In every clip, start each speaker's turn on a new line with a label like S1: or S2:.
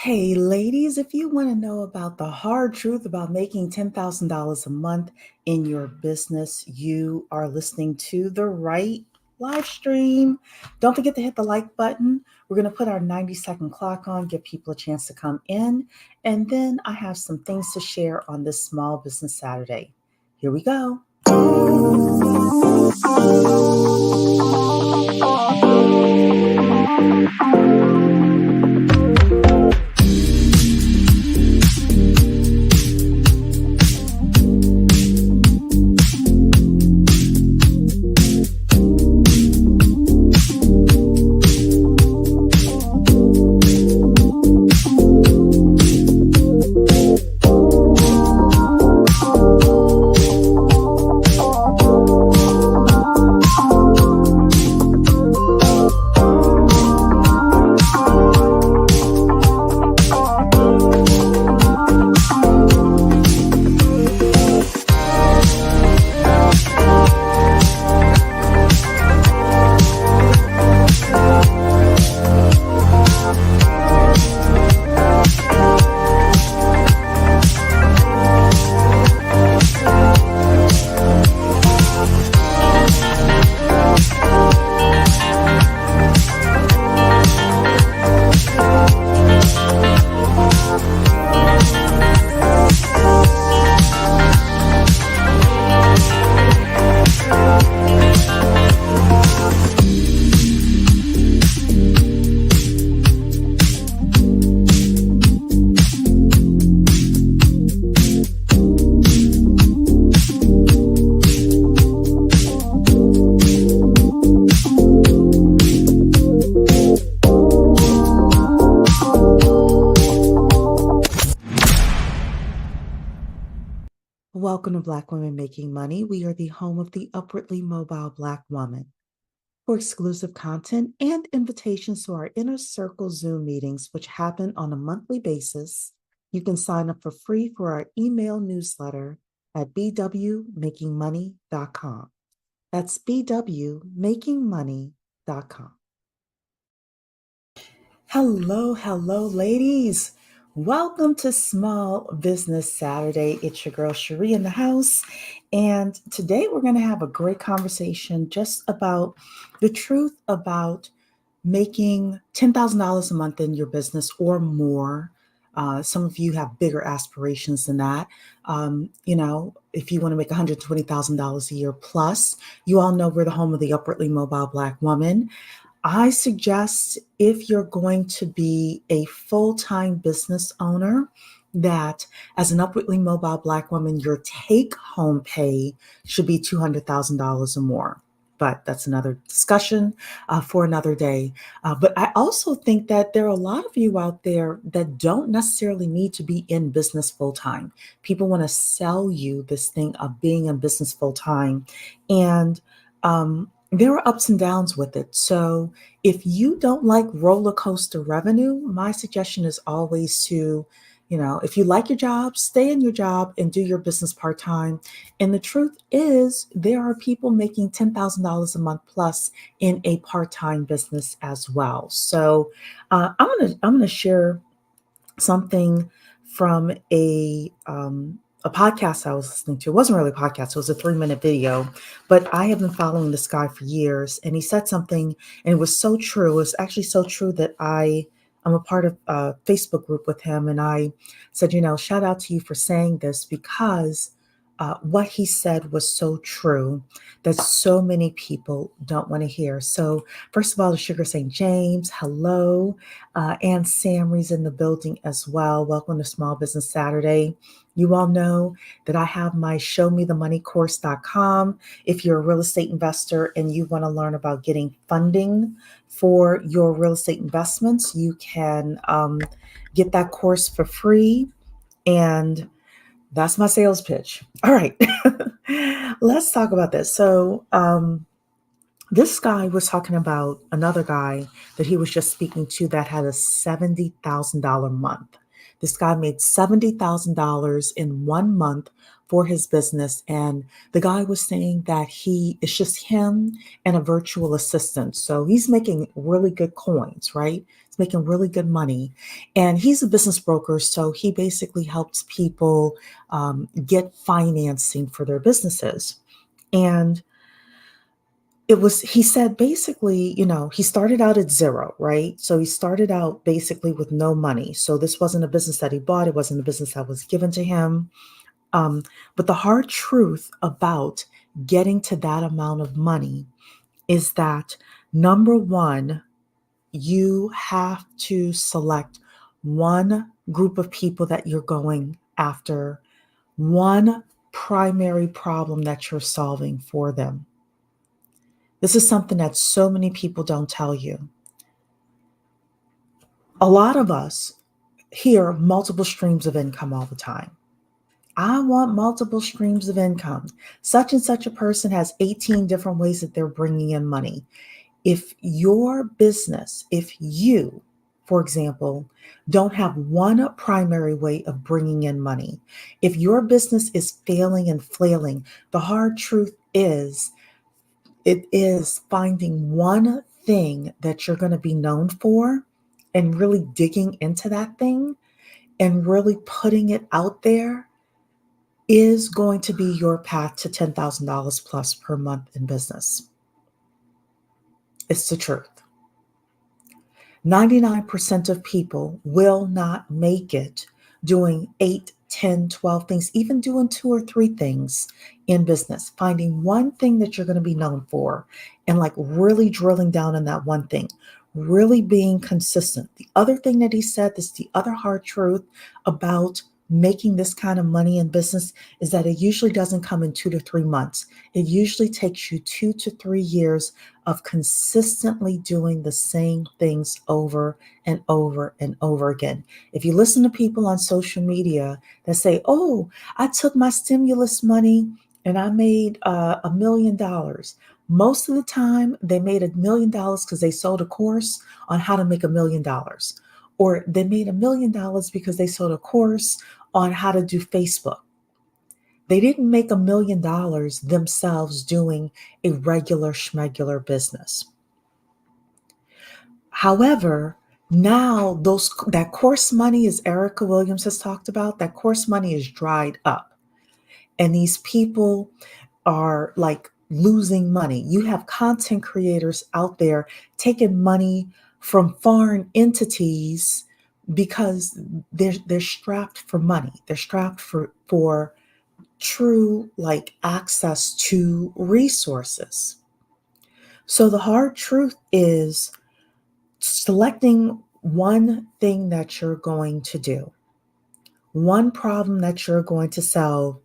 S1: Hey, ladies, if you want to know about the hard truth about making $10,000 a month in your business, you are listening to the right live stream. Don't forget to hit the like button. We're going to put our 90-second clock on, give people a chance to come in. And then I have some things to share on this Small Business Saturday. Here we go. Welcome to Black Women Making Money. We are the home of the upwardly mobile Black woman. For exclusive content and invitations to our Inner Circle Zoom meetings, which happen on a monthly basis, you can sign up for free for our email newsletter at bwmakingmoney.com. That's bwmakingmoney.com. Hello, ladies. Welcome to Small Business Saturday. It's your girl Cherie in the house. And today we're going to have a great conversation just about the truth about making $10,000 a month in your business or more. Some of you have bigger aspirations than that. If you want to make $120,000 a year plus, you all know we're the home of the upwardly mobile Black woman. I suggest if you're going to be a full-time business owner, that as an upwardly mobile Black woman, your take-home pay should be $200,000 or more. But that's another discussion for another day. But I also think that there are a lot of you out there that don't necessarily need to be in business full-time. People want to sell you this thing of being in business full-time. And there are ups and downs with it. So if you don't like roller coaster revenue, my suggestion is always to, if you like your job, stay in your job and do your business part-time. And the truth is, there are people making $10,000 a month plus in a part-time business as well. So I'm gonna share something from a podcast I was listening to. It wasn't really a podcast, it was a 3-minute video, but I have been following this guy for years, and he said something, and it was so true. It was actually so true that I'm a part of a Facebook group with him, and I said, shout out to you for saying this, because what he said was so true that so many people don't want to hear. So first of all, the Sugar St. James, hello. And Samry's in the building as well. Welcome to Small Business Saturday. You all know that I have my showmethemoneycourse.com. If you're a real estate investor and you want to learn about getting funding for your real estate investments, you can get that course for free. And that's my sales pitch. All right, let's talk about this. So this guy was talking about another guy that he was just speaking to that had a $70,000 month. This guy made $70,000 in 1 month for his business, and the guy was saying that it's just him and a virtual assistant. So he's making really good coins, right? He's making really good money. And he's a business broker. So he basically helps people get financing for their businesses. And he said basically, he started out at zero, right? So he started out basically with no money. So this wasn't a business that he bought, it wasn't a business that was given to him. Um, but the hard truth about getting to that amount of money is that number one, you have to select one group of people that you're going after, one primary problem that you're solving for them. This is something that so many people don't tell you. A lot of us hear multiple streams of income all the time. I want multiple streams of income. Such and such a person has 18 different ways that they're bringing in money. If your business, if you, for example, don't have one primary way of bringing in money, if your business is failing and flailing, the hard truth is it is finding one thing that you're going to be known for and really digging into that thing and really putting it out there is going to be your path to $10,000 plus per month in business. It's the truth. 99% of people will not make it doing 8, 10, 12 things, even doing 2 or 3 things in business. Finding one thing that you're going to be known for and like really drilling down on that one thing, really being consistent. The other thing that he said, this is the other hard truth about making this kind of money in business, is that it usually doesn't come in 2 to 3 months. It usually takes you 2 to 3 years of consistently doing the same things over and over and over again. If you listen to people on social media that say, oh, I took my stimulus money and I made $1 million. Most of the time, they made $1 million because they sold a course on how to make $1 million. Or they made $1 million because they sold a course on how to do Facebook. They didn't make $1 million themselves doing a regular schmegular business. However, now that course money, as Erica Williams has talked about, that course money is dried up. And these people are like losing money. You have content creators out there taking money from foreign entities because they're strapped for money. They're strapped for true like access to resources. So the hard truth is selecting one thing that you're going to do, one problem that you're going to solve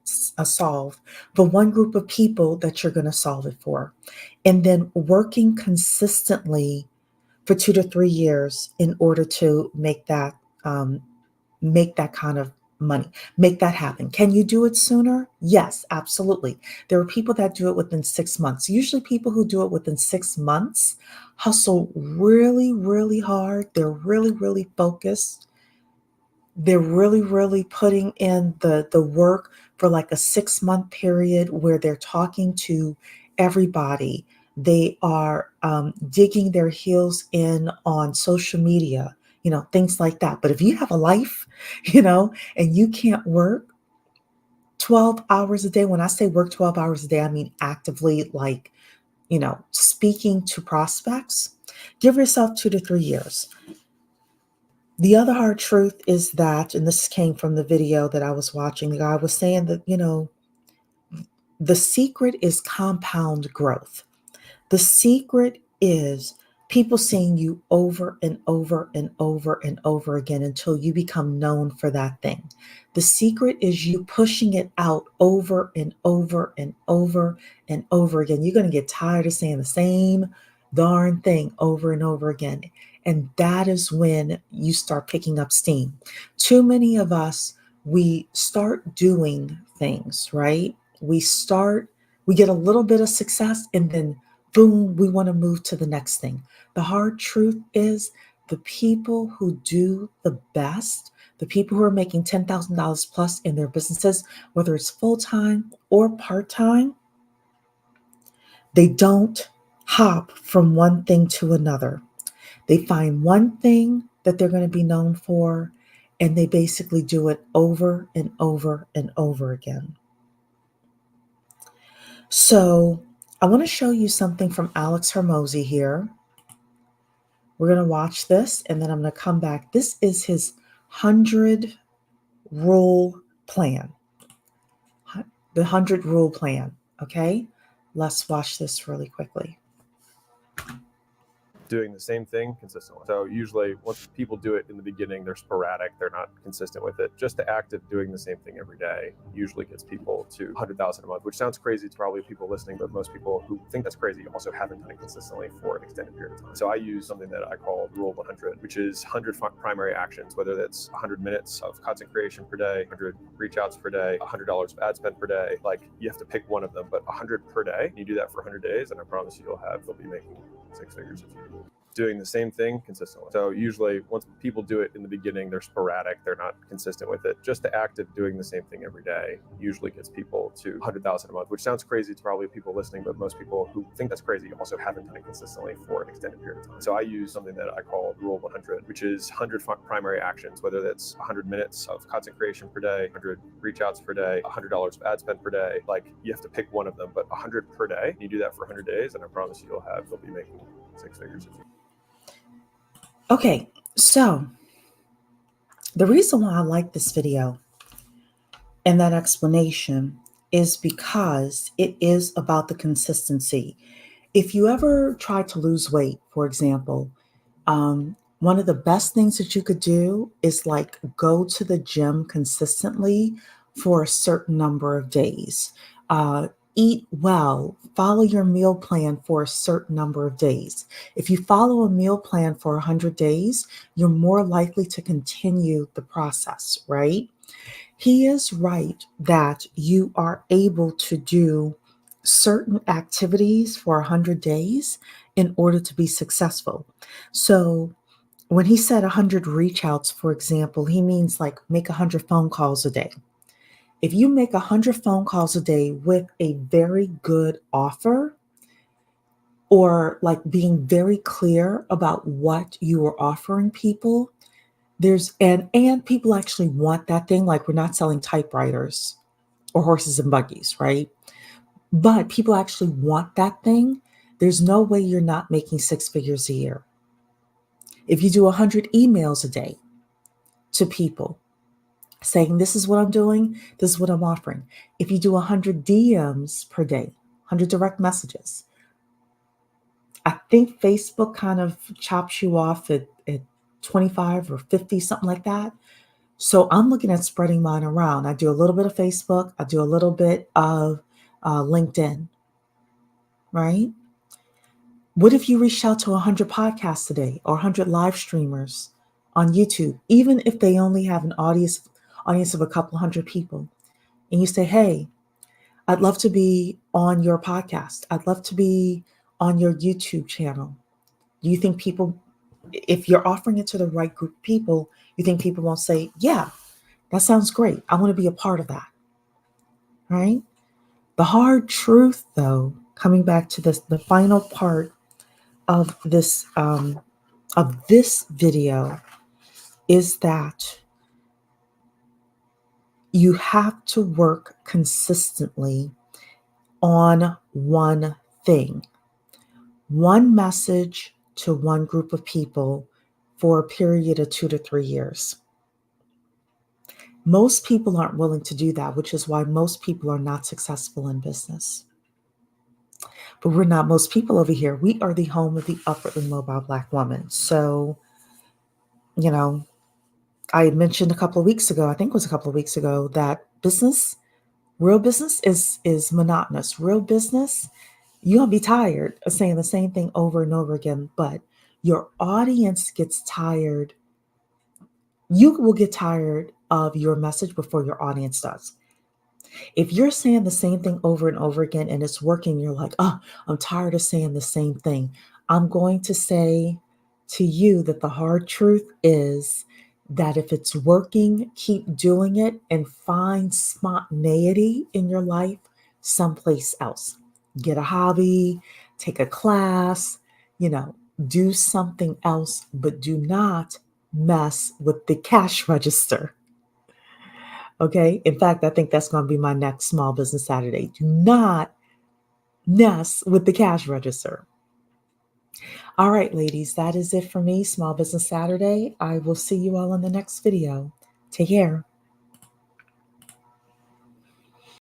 S1: for one group of people that you're going to solve it for, and then working consistently for 2 to 3 years in order to make that kind of money, make that happen. Can you do it sooner? Yes, absolutely. There are people that do it within 6 months. Usually people who do it within 6 months hustle really, really hard. They're really, really focused. They're really, really putting in the work for like a 6-month period where they're talking to everybody. They are digging their heels in on social media, things like that. But if you have a life, and you can't work 12 hours a day, when I say work 12 hours a day, I mean actively, like, speaking to prospects, give yourself 2 to 3 years. The other hard truth is that, and this came from the video that I was watching, the guy was saying that, the secret is compound growth. The secret is people seeing you over and over and over and over again until you become known for that thing. The secret is you pushing it out over and over and over and over again. You're going to get tired of saying the same darn thing over and over again. And that is when you start picking up steam. Too many of us, we start doing things, right? We get a little bit of success and then boom, we want to move to the next thing. The hard truth is the people who do the best, The people who are making $10,000 plus in their businesses, whether it's full-time or part-time, they don't hop from one thing to another. They find one thing that they're going to be known for, and they basically do it over and over and over again. So I want to show you something from Alex Hermosi here. We're going to watch this, and then I'm going to come back. This is his 100 rule plan. The 100 rule plan. Okay, let's watch this really quickly.
S2: Doing the same thing consistently. So usually once people do it in the beginning, they're sporadic, they're not consistent with it. Just the act of doing the same thing every day usually gets people to 100,000 a month, which sounds crazy to probably people listening, but most people who think that's crazy also haven't done it consistently for an extended period of time. So I use something that I call Rule 100, which is 100 primary actions, whether that's 100 minutes of content creation per day, 100 reach outs per day, $100 of ad spend per day. Like, you have to pick one of them, but 100 per day. You do that for 100 days, and I promise you'll be making six figures if you doing the same thing consistently. So usually once people do it in the beginning, they're sporadic, they're not consistent with it. Just the act of doing the same thing every day usually gets people to 100,000 a month, which sounds crazy to probably people listening, but most people who think that's crazy also haven't done it consistently for an extended period of time. So I use something that I call Rule 100, which is 100 primary actions, whether that's 100 minutes of content creation per day, 100 reach outs per day, $100 of ad spend per day. Like, you have to pick one of them, but 100 per day. You do that for 100 days, and I promise you'll be making six figures.
S1: Okay, so the reason why I like this video and that explanation is because it is about the consistency. If you ever try to lose weight, for example, one of the best things that you could do is like go to the gym consistently for a certain number of days. Eat well, follow your meal plan for a certain number of days. If you follow a meal plan for 100 days, you're more likely to continue the process, right? He is right that you are able to do certain activities for 100 days in order to be successful. So when he said 100 reach outs, for example, he means like make 100 phone calls a day. If you make 100 phone calls a day with a very good offer, or like being very clear about what you are offering people, and people actually want that thing. Like, we're not selling typewriters or horses and buggies, right? But people actually want that thing. There's no way you're not making six figures a year. If you do 100 emails a day to people saying, this is what I'm doing, this is what I'm offering. If you do 100 DMs per day, 100 direct messages, I think Facebook kind of chops you off at 25 or 50, something like that. So I'm looking at spreading mine around. I do a little bit of Facebook, I do a little bit of LinkedIn, right? What if you reached out to 100 podcasts today or 100 live streamers on YouTube, even if they only have an audience of a couple hundred people, and you say, hey, I'd love to be on your podcast. I'd love to be on your YouTube channel. Do you think people, if you're offering it to the right group of people, you think people won't say, yeah, that sounds great. I want to be a part of that, right? The hard truth, though, coming back to this, the final part of this video, is that you have to work consistently on one thing, one message to one group of people for a period of 2 to 3 years. Most people aren't willing to do that, which is why most people are not successful in business. But we're not most people over here. We are the home of the upwardly mobile Black woman. So, I had mentioned a couple of weeks ago, I think it was a couple of weeks ago, that real business is monotonous. Real business, you're going to be tired of saying the same thing over and over again, but your audience gets tired. You will get tired of your message before your audience does. If you're saying the same thing over and over again and it's working, you're like, oh, I'm tired of saying the same thing. I'm going to say to you that the hard truth is that if it's working, keep doing it and find spontaneity in your life someplace else. Get a hobby, take a class, you know, do something else, but do not mess with the cash register. Okay. In fact, I think that's going to be my next Small Business Saturday. Do not mess with the cash register. All right, ladies, that is it for me, Small Business Saturday. I will see you all in the next video. Take care.